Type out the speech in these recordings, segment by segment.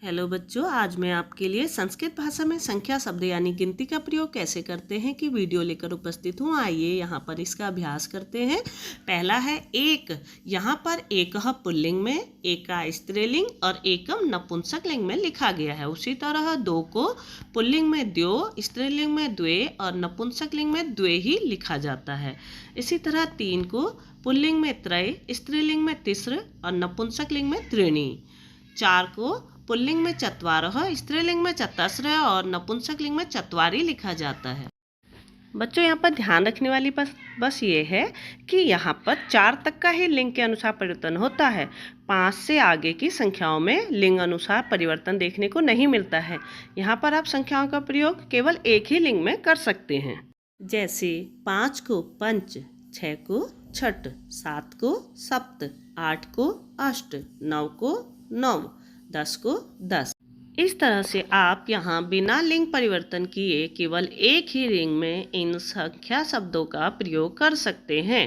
Hello बच्चों, आज मैं आपके लिए संस्कृत भाषा में संख्या शब्द यानी गिनती का प्रयोग कैसे करते हैं कि वीडियो लेकर उपस्थित हूँ। आइए यहाँ पर इसका अभ्यास करते हैं। पहला है एक। यहाँ पर एकः पुल्लिंग में, एका स्त्रीलिंग और एकम नपुंसकलिंग में लिखा गया है। उसी तरह दो को पुल्लिंग में द्यो, स्त्रीलिंग में द्वे और नपुंसकलिंग में द्वे ही लिखा जाता है। इसी तरह तीन को पुल्लिंग में त्रय, स्त्रीलिंग में तिस्र और नपुंसकलिंग में त्रीणि। चार को पुल्लिंग में चत्वारः, स्त्रीलिंग में चतस्र और नपुंसकलिंग में चत्वारी लिखा जाता है। बच्चों, यहाँ पर ध्यान रखने वाली बस ये है कि यहाँ पर 4 तक का ही लिंग के अनुसार परिवर्तन होता है। 5 से आगे की संख्याओं में लिंग अनुसार परिवर्तन देखने को नहीं मिलता है। यहाँ पर आप संख्याओं का प्रयोग केवल एक ही लिंग में कर सकते हैं। जैसे 5 को पंच, 6 को छठ, 7 को सप्त, 8 को अष्ट, 9 को नव, 10 को 10। इस तरह से आप यहाँ बिना लिंग परिवर्तन किए केवल एक ही लिंग में इन संख्या शब्दों का प्रयोग कर सकते हैं।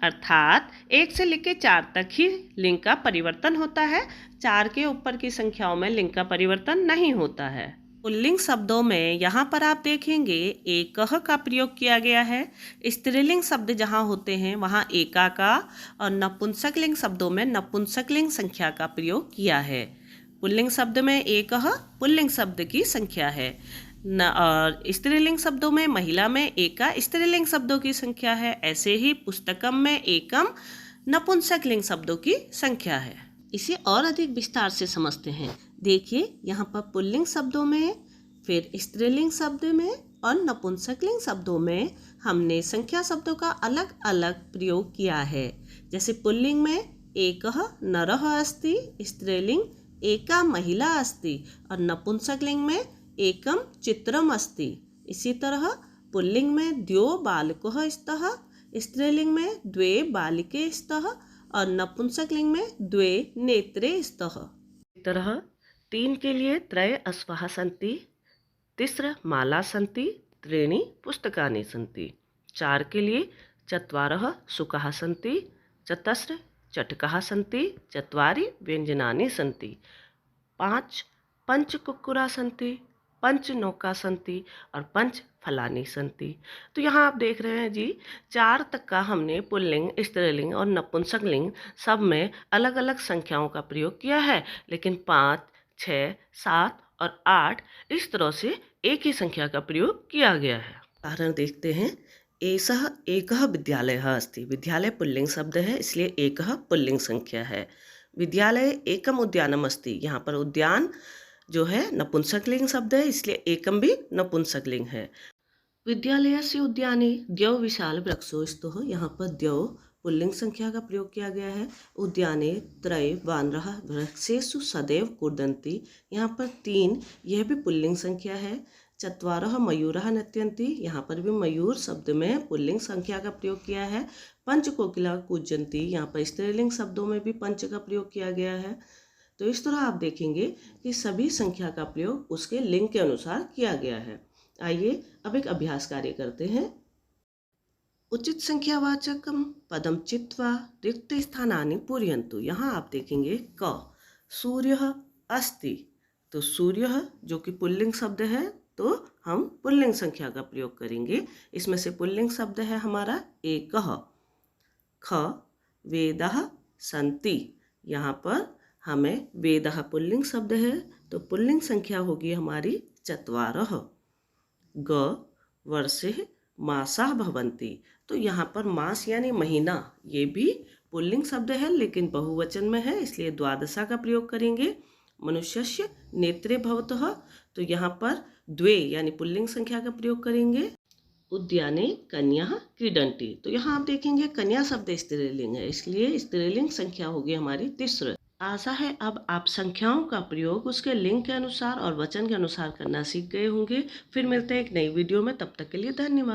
अर्थात 1 से लेकर 4 तक ही लिंग का परिवर्तन होता है। 4 के ऊपर की संख्याओं में लिंग का परिवर्तन नहीं होता है। पुल्लिंग शब्दों में यहाँ पर आप देखेंगे एकः का प्रयोग किया गया है। स्त्रीलिंग शब्द जहाँ होते हैं वहाँ एका का, और नपुंसकलिंग शब्दों में नपुंसकलिंग संख्या का प्रयोग किया है। पुल्लिंग शब्द में एकः पुल्लिंग शब्द की संख्या है और स्त्रीलिंग शब्दों में महिला में एका स्त्रीलिंग शब्दों की संख्या है। ऐसे ही पुस्तकम में एकम नपुंसकलिंग शब्दों की संख्या है। इसे और अधिक विस्तार से समझते हैं। देखिए, यहाँ पर पुल्लिंग शब्दों में, फिर स्त्रीलिंग शब्द में और नपुंसकलिंग शब्दों में हमने संख्या शब्दों का अलग अलग प्रयोग किया है। जैसे पुल्लिंग में एकः नरः अस्ति, स्त्रीलिंग एका महिला अस्ति और नपुंसकलिंग में एकम चित्रम अस्ति। इसी तरह पुल्लिंग में द्यो बालकः स्तः, स्त्रीलिंग में द्वे बालिके स्तः और नपुंसकलिंग में द्वे नेत्रे स्तः। इस तरह 3 के लिए त्रय अश्वः सन्ति, तिस्र माला सन्ति, त्रीणि पुस्तकानि सन्ति। 4 के लिए चत्वारः शुकाः सन्ति, चतस्र चटकाः सन्ति, चत्वारि व्यञ्जनानि सन्ति। 5 पंच कुक्कुरा सन्ति, पंच नौका सन्ति और पंच फलानी सन्ति। तो यहाँ आप देख रहे हैं जी, 4 तक का हमने पुल्लिंग, स्त्रीलिंग और नपुंसकलिंग सब में अलग अलग संख्याओं का प्रयोग किया है, लेकिन 5, 6, 7 और 8 इस तरह से एक ही संख्या का प्रयोग किया गया है। उदाहरण देखते हैं। एषः एकः विद्यालयः अस्ति। विद्यालय पुल्लिंग शब्द है, इसलिए एकः पुल्लिंग संख्या है। विद्यालय एकम उद्यानम अस्ति। यहाँ पर उद्यान जो है नपुंसकलिंग शब्द है, इसलिए एकम भी नपुंसकलिंग है। विद्यालयस्य उद्याने द्यौ विशाल वृक्षो स्तुः। यहाँ पर द्यौ पुल्लिंग संख्या का प्रयोग किया गया है। उद्याने त्रय वानरः वृक्षेषु सदैव कूर्दन्ति। यहाँ पर 3 यह भी पुल्लिंग संख्या है। चत्वारः मयूरः नृत्यन्ति। यहाँ पर भी मयूर शब्द में पुल्लिंग संख्या का प्रयोग किया है। पंच कोकिला कूजन्ति। यहाँ पर स्त्रीलिंग शब्दों में भी पंच का प्रयोग किया गया है। तो इस तरह आप देखेंगे कि सभी संख्या का प्रयोग उसके लिंग के अनुसार किया गया है। आइए अब एक अभ्यास कार्य करते हैं। उचित संख्यावाचकम पदम चित्वा रिक्त स्थानानि पूरयन्तु। यहाँ आप देखेंगे क सूर्यः अस्ति। तो सूर्यः जो कि पुल्लिंग शब्द है, तो हम पुल्लिंग संख्या का प्रयोग करेंगे। इसमें से पुल्लिंग शब्द है हमारा एकः। ख वेदः सन्ति। यहाँ पर हमें वेदः पुल्लिंग शब्द है, तो पुल्लिंग संख्या होगी हमारी चत्वारः। ग वर्षे मासाः भवन्ति। तो यहाँ पर मास यानी महीना, ये भी पुल्लिंग शब्द है लेकिन बहुवचन में है, इसलिए द्वादशा का प्रयोग करेंगे। मनुष्यस्य नेत्रे भवतः। तो यहाँ पर द्वे यानी पुल्लिंग संख्या का प्रयोग करेंगे। उद्याने कन्याः क्रीडन्ति। तो यहाँ आप देखेंगे कन्या शब्द स्त्रीलिंग है, इसलिए स्त्रीलिंग संख्या होगी हमारी तिस्र। आशा है अब आप संख्याओं का प्रयोग उसके लिंग के अनुसार और वचन के अनुसार करना सीख गए होंगे। फिर मिलते हैं एक नई वीडियो में, तब तक के लिए धन्यवाद।